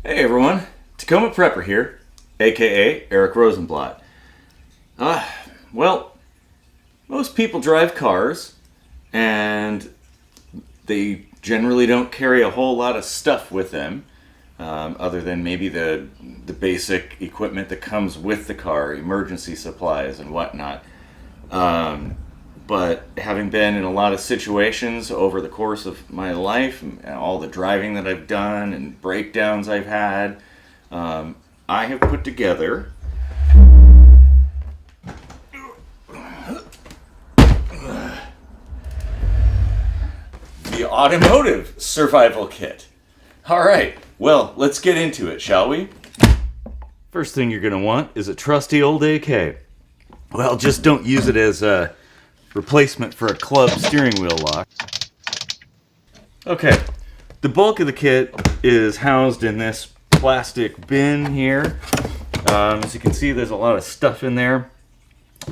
Hey everyone, Tacoma Prepper here, aka Erik Rosenblatt. Well, most people drive cars, and they generally don't carry a whole lot of stuff with them, other than maybe the basic equipment that comes with the car, emergency supplies and whatnot. But having been in a lot of situations over the course of my life, and all the driving that I've done and breakdowns I've had, I have put together the Automotive Survival Kit. Alright, well, let's get into it, shall we? First thing you're going to want is a trusty old AK. Well, just don't use it as a replacement for a club steering wheel lock. Okay, the bulk of the kit is housed in this plastic bin here. As you can see, there's a lot of stuff in there.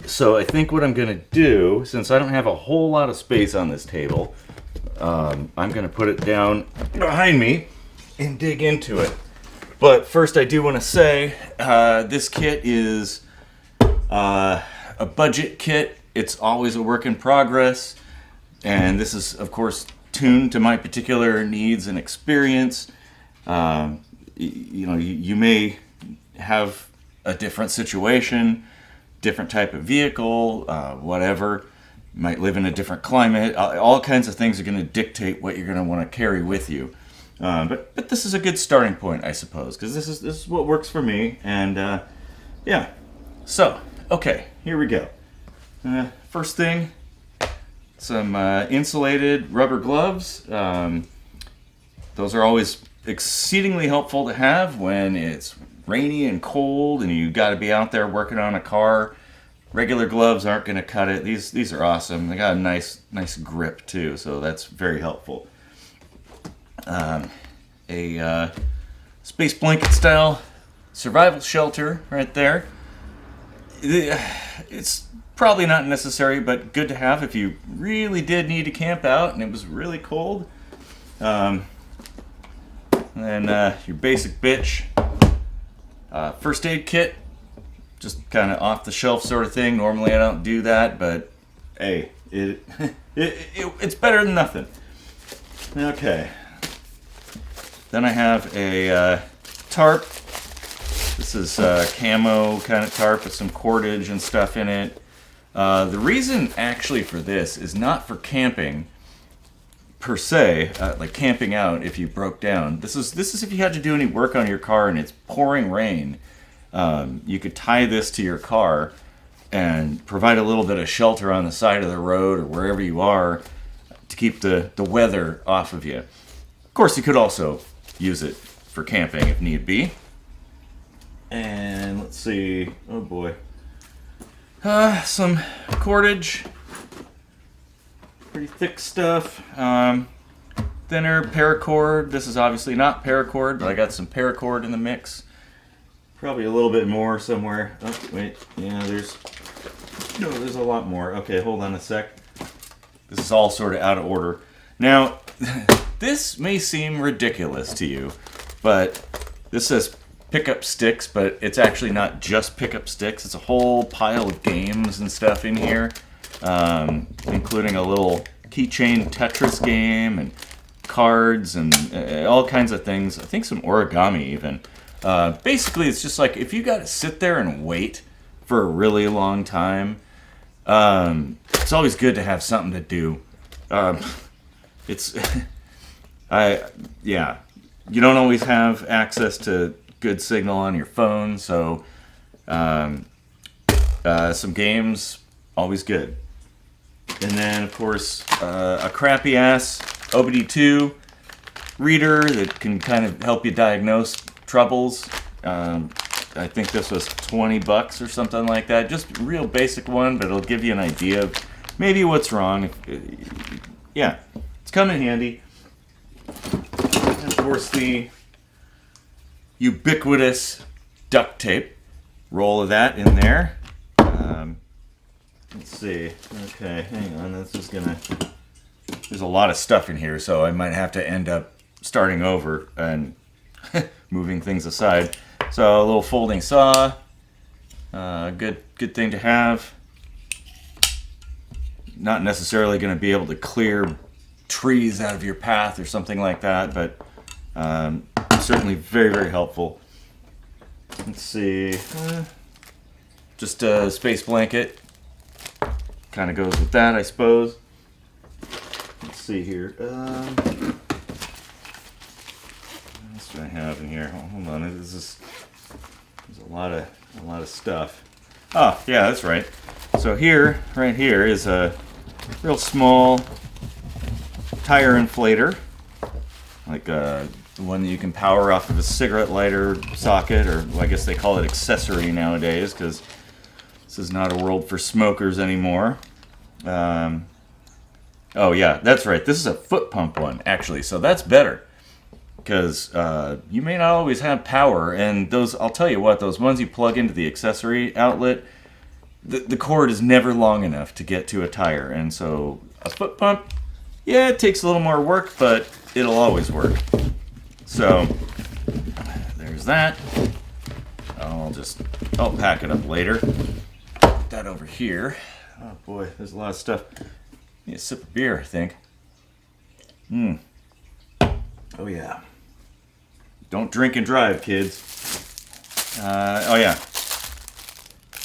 So I think what I'm going to do, since I don't have a whole lot of space on this table, I'm going to put it down behind me and dig into it. But first I do want to say, this kit is a budget kit. It's always a work in progress, and this is, of course, tuned to my particular needs and experience. You may have a different situation, different type of vehicle, whatever. You might live in a different climate. All kinds of things are going to dictate what you're going to want to carry with you. But this is a good starting point, I suppose, because this is what works for me. And yeah, so okay, here we go. First thing, some insulated rubber gloves. Those are always exceedingly helpful to have when it's rainy and cold and you got to be out there working on a car. Regular gloves aren't going to cut it. These are awesome. They got a nice grip too, so that's very helpful. A space blanket style survival shelter right there. It's probably not necessary, but good to have if you really did need to camp out and it was really cold. And then your basic bitch. First aid kit. Just kind of off the shelf sort of thing. Normally I don't do that, but hey, it's better than nothing. Okay. Then I have a tarp. This is camo kind of tarp with some cordage and stuff in it. The reason actually for this is not for camping per se, like camping out if you broke down. This is if you had to do any work on your car and it's pouring rain. You could tie this to your car and provide a little bit of shelter on the side of the road or wherever you are to keep the weather off of you. Of course, you could also use it for camping if need be. And let's see, oh boy. Some cordage, pretty thick stuff, thinner paracord. This is obviously not paracord, but I got some paracord in the mix. Probably a little bit more somewhere. Oh, wait, yeah, there's a lot more. Okay, hold on a sec. This is all sort of out of order. Now, this may seem ridiculous to you, but this says pickup sticks, but it's actually not just pickup sticks. It's a whole pile of games and stuff in here, including a little keychain Tetris game and cards and all kinds of things. I think some origami even. Basically, it's just like if you got to sit there and wait for a really long time, it's always good to have something to do. You don't always have access to good signal on your phone, so some games, always good. And then, of course, a crappy ass OBD2 reader that can kind of help you diagnose troubles. I think this was $20 or something like that. Just a real basic one, but it'll give you an idea of maybe what's wrong. Yeah, it's come in handy. And of course, the ubiquitous duct tape. Roll of that in there. Let's see. Okay, hang on. There's a lot of stuff in here, so I might have to end up starting over and moving things aside. So a little folding saw, good thing to have. Not necessarily going to be able to clear trees out of your path or something like that, but certainly very, very helpful. Let's see, just a space blanket, kind of goes with that, I suppose. Let's see here. What else do I have in here? Hold on, there's a lot of stuff. Oh, yeah, that's right. So here, right here, is a real small tire inflator, like the one that you can power off of a cigarette lighter socket, or I guess they call it accessory nowadays, because this is not a world for smokers anymore. Oh yeah, that's right. This is a foot pump one, actually, so that's better. Because you may not always have power, and those, I'll tell you what, those ones you plug into the accessory outlet, the cord is never long enough to get to a tire, and so a foot pump, yeah, it takes a little more work, but it'll always work. So there's that. I'll pack it up later. Put that over here. Oh boy, there's a lot of stuff. Need a sip of beer, I think. Oh yeah. Don't drink and drive, kids. Oh yeah.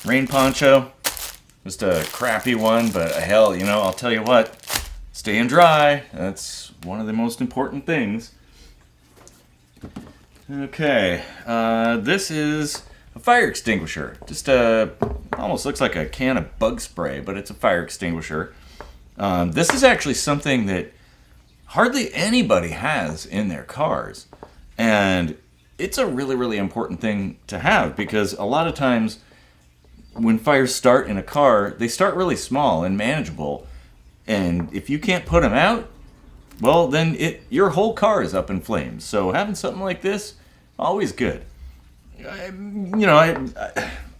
Rain poncho. Just a crappy one, but hell, you know, I'll tell you what. Staying dry. That's one of the most important things. Okay. This is a fire extinguisher. Just almost looks like a can of bug spray, but it's a fire extinguisher. This is actually something that hardly anybody has in their cars. And it's a really, really important thing to have, because a lot of times when fires start in a car, they start really small and manageable. And if you can't put them out, well, then your whole car is up in flames. So having something like this, always good.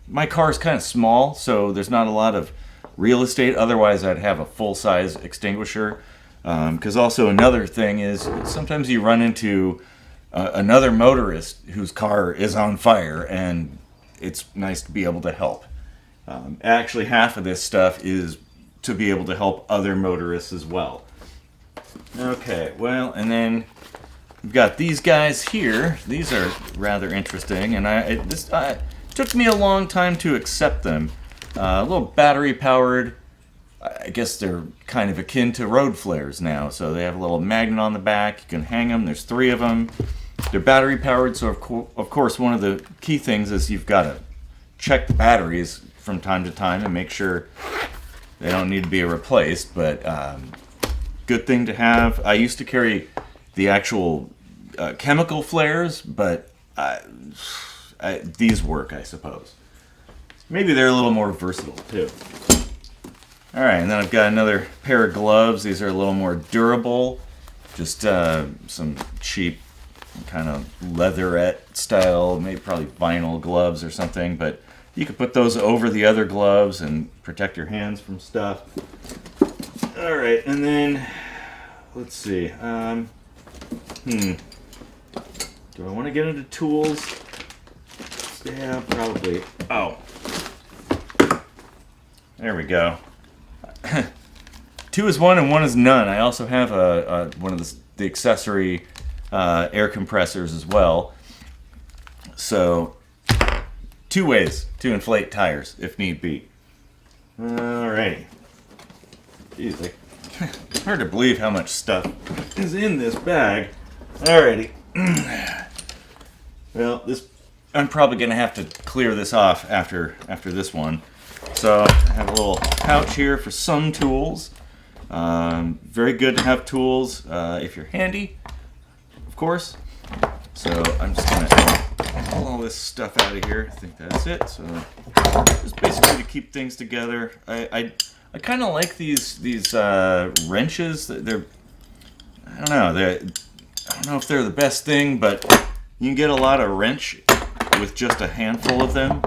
My car is kind of small, so there's not a lot of real estate. Otherwise, I'd have a full-size extinguisher. Because also another thing is sometimes you run into another motorist whose car is on fire, and it's nice to be able to help. Actually, half of this stuff is to be able to help other motorists as well. Okay, well, and then we've got these guys here. These are rather interesting, and it took me a long time to accept them. A little battery-powered. I guess they're kind of akin to road flares now. So they have a little magnet on the back. You can hang them. There's 3 of them. They're battery powered. So of course, one of the key things is you've got to check the batteries from time to time and make sure they don't need to be replaced. But good thing to have. I used to carry the actual chemical flares, but these work, I suppose. Maybe they're a little more versatile too. Alright, and then I've got another pair of gloves. These are a little more durable. Just some cheap kind of leatherette style, maybe probably vinyl gloves or something. But you could put those over the other gloves and protect your hands from stuff. Alright, and then, let's see. Do I want to get into tools? Yeah, probably. Oh. There we go. 2 is 1 and 1 is none. I also have one of the accessory air compressors as well. So 2 ways to inflate tires if need be. Alrighty. Jeez, hard to believe how much stuff is in this bag. Alrighty. Well, I'm probably going to have to clear this off after this one. So I have a little pouch here for some tools. Very good to have tools if you're handy, of course. So I'm just going to pull all this stuff out of here. I think that's it. So just basically to keep things together. I kind of like these wrenches. I don't know if they're the best thing, but you can get a lot of wrench with just a handful of them.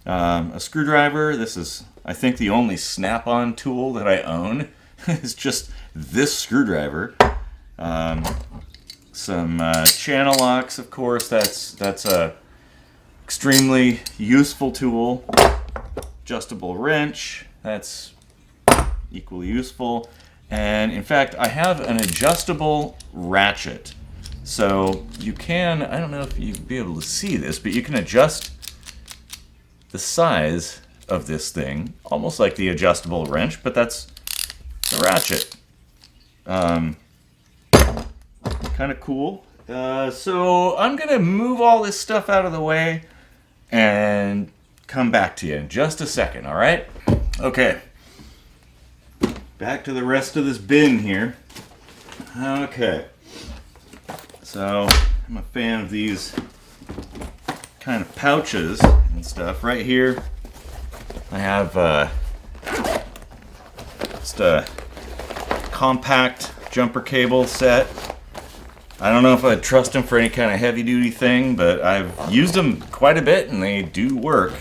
A screwdriver. This is, I think, the only snap-on tool that I own. It's just this screwdriver. Some channel locks, of course. That's a extremely useful tool. Adjustable wrench. That's equally useful. And in fact, I have an adjustable ratchet. So you can, I don't know if you'd be able to see this, but you can adjust the size of this thing, almost like the adjustable wrench, but that's the ratchet. Kind of cool. So I'm gonna move all this stuff out of the way and come back to you in just a second, all right? Okay. Back to the rest of this bin here. Okay. So I'm a fan of these kind of pouches and stuff. Right here I have just a compact jumper cable set. I don't know if I'd trust them for any kind of heavy duty thing, but I've used them quite a bit and they do work.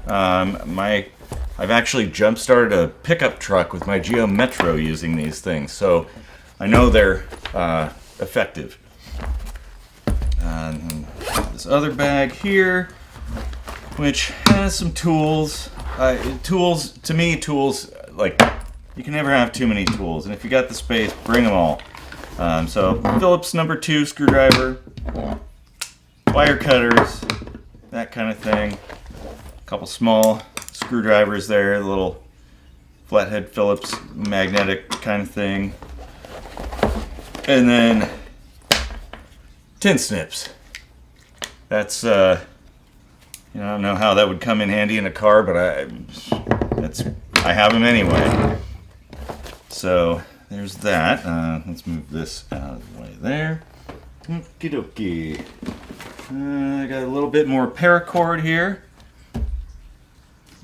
I've actually jump started a pickup truck with my Geo Metro using these things, so I know they're effective. And this other bag here, which has some tools. Tools, to me, tools, like, you can never have too many tools, and if you got the space, bring them all. So Phillips #2 screwdriver, wire cutters, that kind of thing. A couple small screwdrivers there, the little flathead Phillips magnetic kind of thing. And then tin snips. That's I don't know how that would come in handy in a car, but I have them anyway. So there's that. Let's move this out of the way there. Okie dokie. I got a little bit more paracord here.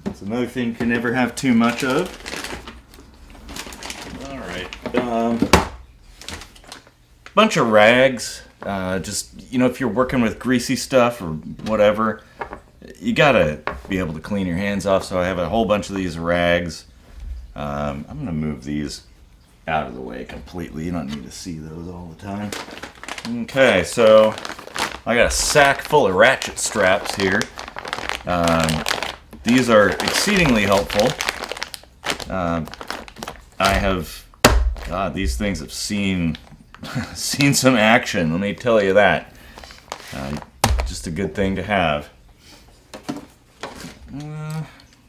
That's another thing you can never have too much of. Alright. Bunch of rags. Just, if you're working with greasy stuff or whatever, you gotta be able to clean your hands off, so I have a whole bunch of these rags. I'm gonna move these out of the way completely. You don't need to see those all the time. Okay, so I got a sack full of ratchet straps here. These are exceedingly helpful. These things have seen some action, let me tell you that. Just a good thing to have.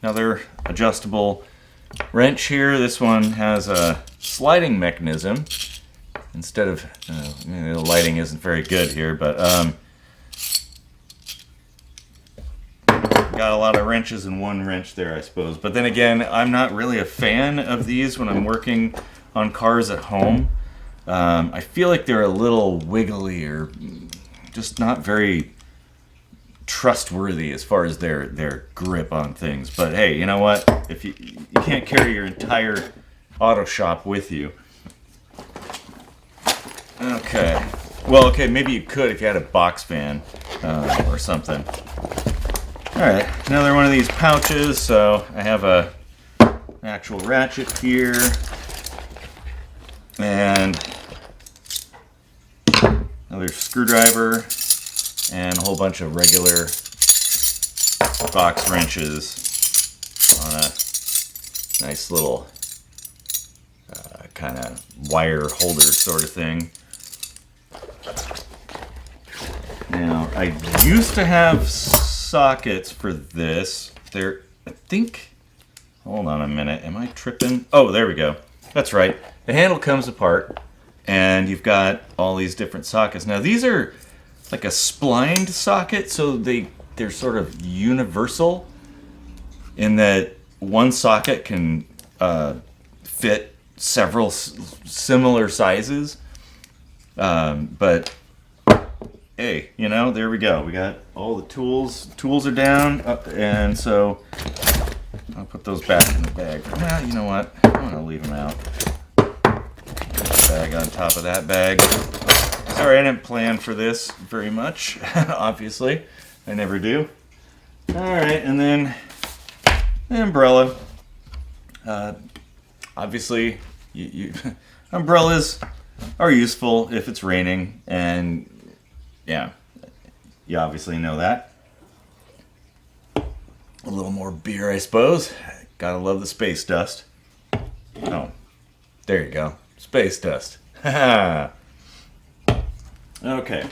Another adjustable wrench here. This one has a sliding mechanism instead of the lighting isn't very good here, but got a lot of wrenches in one wrench there, I suppose. But then again, I'm not really a fan of these when I'm working on cars at home. I feel like they're a little wiggly or just not very trustworthy as far as their grip on things. But hey, you know what? If you can't carry your entire auto shop with you. Okay. Well, okay, maybe you could if you had a box fan or something. Alright, another one of these pouches. So I have an actual ratchet here. And another screwdriver. And a whole bunch of regular box wrenches on a nice little kind of wire holder sort of thing. Now, I used to have sockets for this. Hold on a minute, am I tripping? Oh, there we go. That's right. The handle comes apart and you've got all these different sockets. Now, these are like a splined socket, so they're sort of universal in that one socket can fit several similar sizes. But hey, there we go. We got all the tools. Tools are down, and so I'll put those back in the bag. Now, you know what? I'm gonna leave them out. Bag on top of that bag. Sorry, I didn't plan for this very much. Obviously, I never do. All right, and then the umbrella. Obviously, umbrellas are useful if it's raining, and yeah, you obviously know that. A little more beer, I suppose. Gotta love the space dust. Oh, there you go. Space dust. Okay.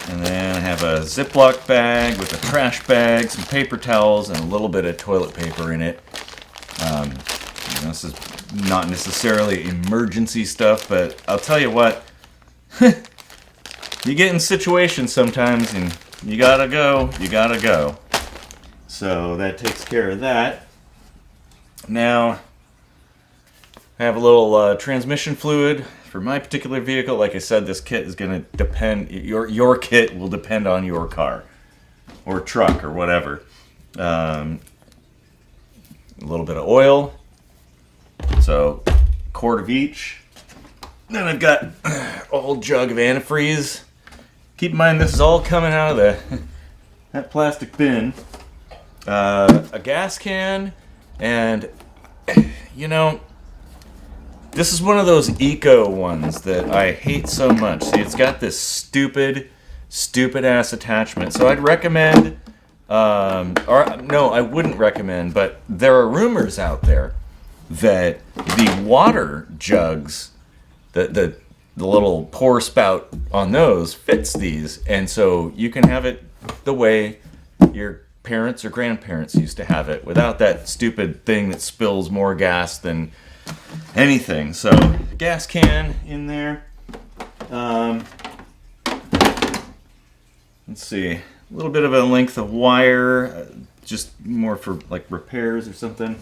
And then I have a Ziploc bag with a trash bag, some paper towels, and a little bit of toilet paper in it. This is not necessarily emergency stuff, but I'll tell you what. You get in situations sometimes and you gotta go. So that takes care of that. Now, I have a little transmission fluid for my particular vehicle. Like I said, this kit is going to depend, your kit will depend on your car or truck or whatever. A little bit of oil, so a quart of each. Then I've got a whole jug of antifreeze. Keep in mind this is all coming out of that plastic bin. A gas can, and this is one of those eco ones that I hate so much. See, it's got this stupid ass attachment. So I'd recommend, or no, I wouldn't recommend, but there are rumors out there that the water jugs, the little pour spout on those fits these, and so you can have it the way your parents or grandparents used to have it, without that stupid thing that spills more gas than anything. So, gas can in there. Let's see, a little bit of a length of wire, just more for like repairs or something.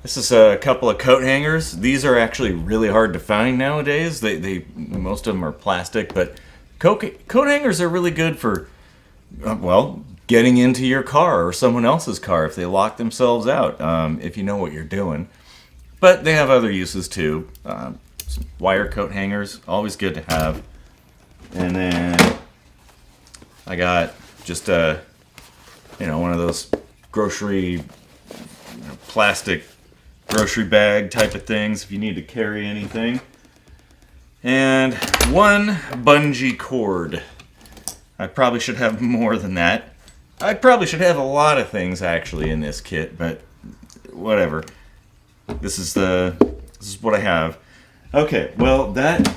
This is a couple of coat hangers. These are actually really hard to find nowadays. They most of them are plastic, but coat hangers are really good for getting into your car or someone else's car if they lock themselves out, if you know what you're doing. But they have other uses too. Some wire coat hangers, always good to have. And then I got just one of those grocery, plastic grocery bag type of things if you need to carry anything. And one bungee cord. I probably should have more than that. I probably should have a lot of things actually in this kit, but whatever. This is what I have. Okay, well that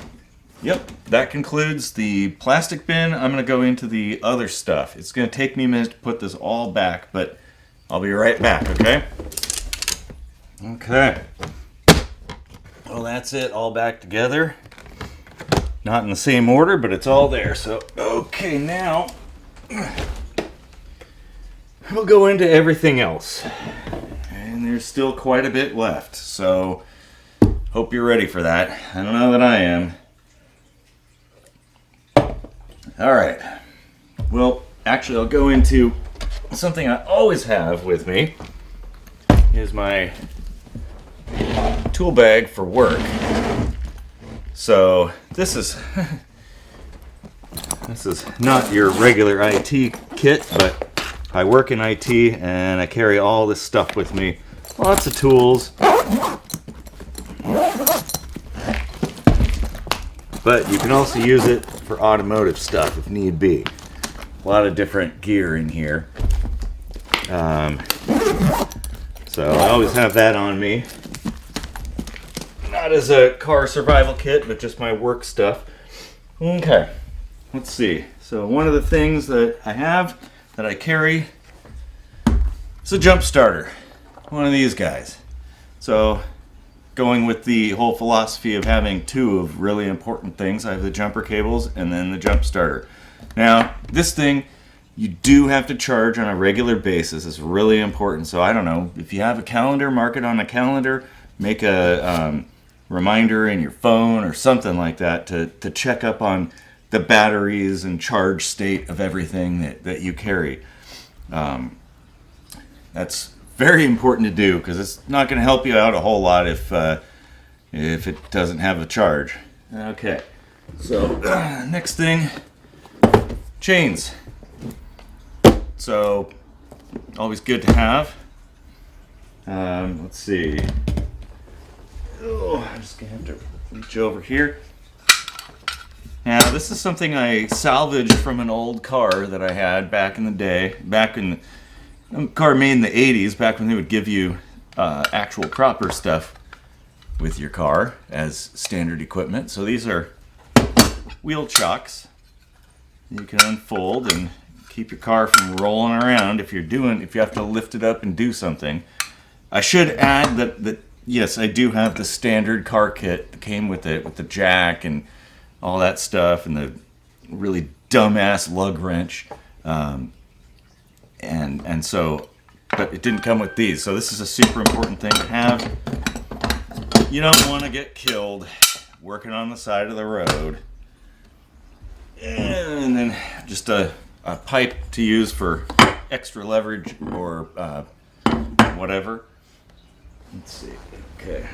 concludes the plastic bin. I'm going to go into the other stuff. It's going to take me a minute to put this all back, but I'll be right back, okay? Okay. Well, that's it, all back together. Not in the same order, but it's all there. So, okay, now we'll go into everything else. And there's still quite a bit left, so hope you're ready for that. I don't know that I am. Alright. Well, actually, I'll go into something I always have with me. Is my tool bag for work. So this is not your regular IT kit, but I work in IT and I carry all this stuff with me. Lots of tools. But you can also use it for automotive stuff if need be. A lot of different gear in here. So I always have that on me. Not as a car survival kit, but just my work stuff. Okay, let's see. So one of the things that I have, that I carry, is a jump starter. One of these guys. So going with the whole philosophy of having two of really important things, I have the jumper cables and then the jump starter. Now, this thing, you do have to charge on a regular basis. It's really important. So I don't know, if you have a calendar, mark it on a calendar, make a reminder in your phone or something like that to check up on the batteries and charge state of everything that you carry. That's very important to do because it's not going to help you out a whole lot if it doesn't have a charge. Okay, so next thing, chains. So always good to have. Let's see. Oh, I'm just gonna have to reach over here. Now, this is something I salvaged from an old car that I had back in the day, back in a car made in the 80s, back when they would give you actual proper stuff with your car as standard equipment. So these are wheel chocks you can unfold and keep your car from rolling around if you have to lift it up and do something. I should add that yes, I do have the standard car kit that came with it, with the jack and all that stuff, and the really dumbass lug wrench, and so, but it didn't come with these. So this is a super important thing to have. You don't want to get killed working on the side of the road. And then just a pipe to use for extra leverage or whatever. Let's see. Okay.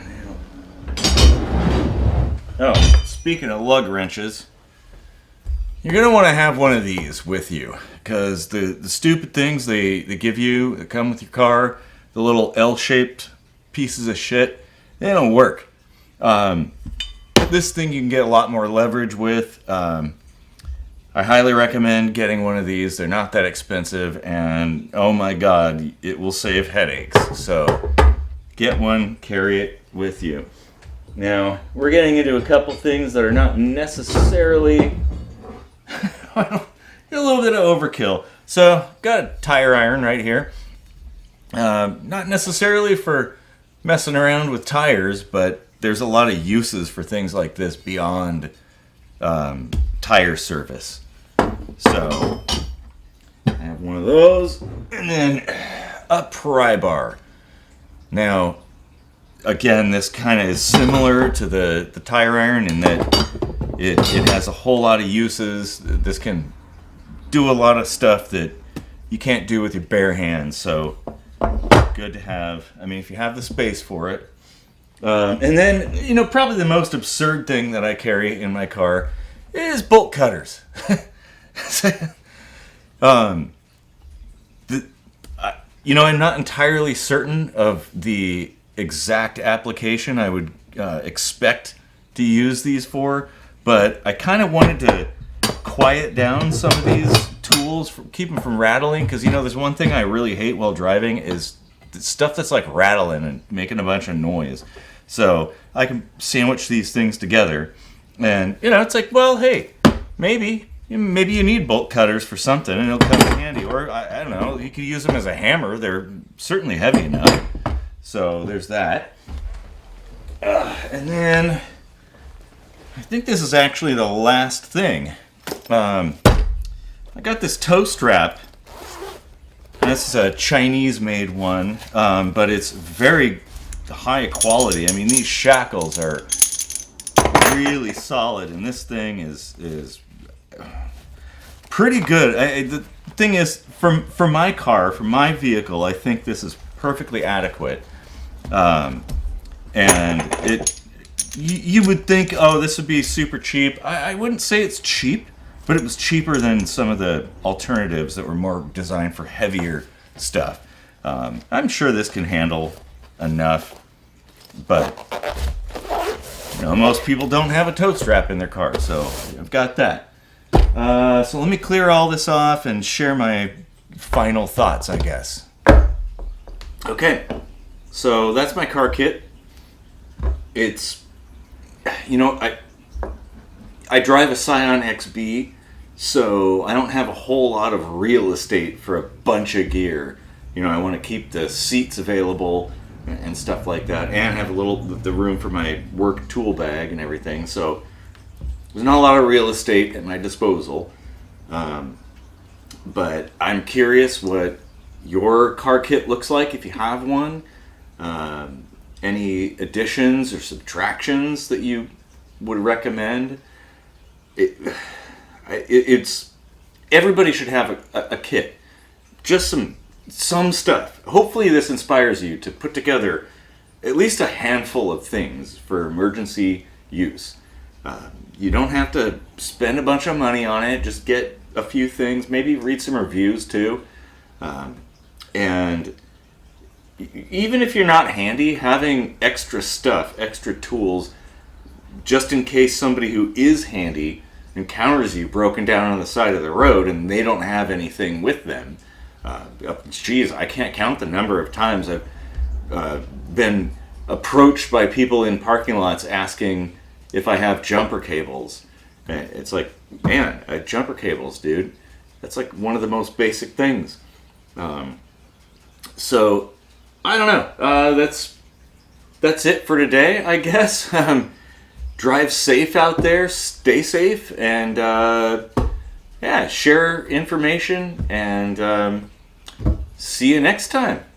Oh, speaking of lug wrenches, you're going to want to have one of these with you, because the stupid things they give you that come with your car, the little L-shaped pieces of shit, they don't work. This thing you can get a lot more leverage with. I highly recommend getting one of these. They're not that expensive, and oh my god, it will save headaches. So get one, carry it with you. Now, we're getting into a couple things that are not necessarily a little bit of overkill. So, got a tire iron right here. Not necessarily for messing around with tires, but there's a lot of uses for things like this beyond tire service. So, I have one of those, and then a pry bar. Now, again, this kind of is similar to the tire iron in that it has a whole lot of uses. This can do a lot of stuff that you can't do with your bare hands, so good to have. I mean, if you have the space for it. And then, probably the most absurd thing that I carry in my car is bolt cutters. I'm not entirely certain of the exact application I would expect to use these for, but I kind of wanted to quiet down some of these tools, keep them from rattling, because there's one thing I really hate while driving is stuff that's like rattling and making a bunch of noise. So I can sandwich these things together, and it's like, well, hey, maybe you need bolt cutters for something, and it'll come in handy. Or I don't know, you could use them as a hammer. They're certainly heavy enough. So there's that. And then I think this is actually the last thing. I got this toe strap. This is a Chinese-made one, but it's very high quality. I mean, these shackles are really solid, and this thing is pretty good. The thing is, for my car, for my vehicle, I think this is perfectly adequate. And you would think, oh, this would be super cheap. I wouldn't say it's cheap, but it was cheaper than some of the alternatives that were more designed for heavier stuff. I'm sure this can handle enough, but most people don't have a tow strap in their car, so I've got that. So let me clear all this off and share my final thoughts, I guess. Okay, so that's my car kit. It's, I drive a Scion XB, so I don't have a whole lot of real estate for a bunch of gear. I want to keep the seats available and stuff like that, and have the room for my work tool bag and everything. So there's not a lot of real estate at my disposal. But I'm curious what your car kit looks like if you have one. Any additions or subtractions that you would recommend? It's everybody should have a kit. Just some stuff. Hopefully this inspires you to put together at least a handful of things for emergency use. You don't have to spend a bunch of money on it. Just get a few things. Maybe read some reviews too. And even if you're not handy, having extra stuff, extra tools, just in case somebody who is handy encounters you broken down on the side of the road and they don't have anything with them. Geez, I can't count the number of times I've been approached by people in parking lots asking if I have jumper cables. It's like, man, jumper cables, dude. That's like one of the most basic things. So, I don't know. That's it for today, I guess. Drive safe out there, stay safe, and yeah, share information, and see you next time.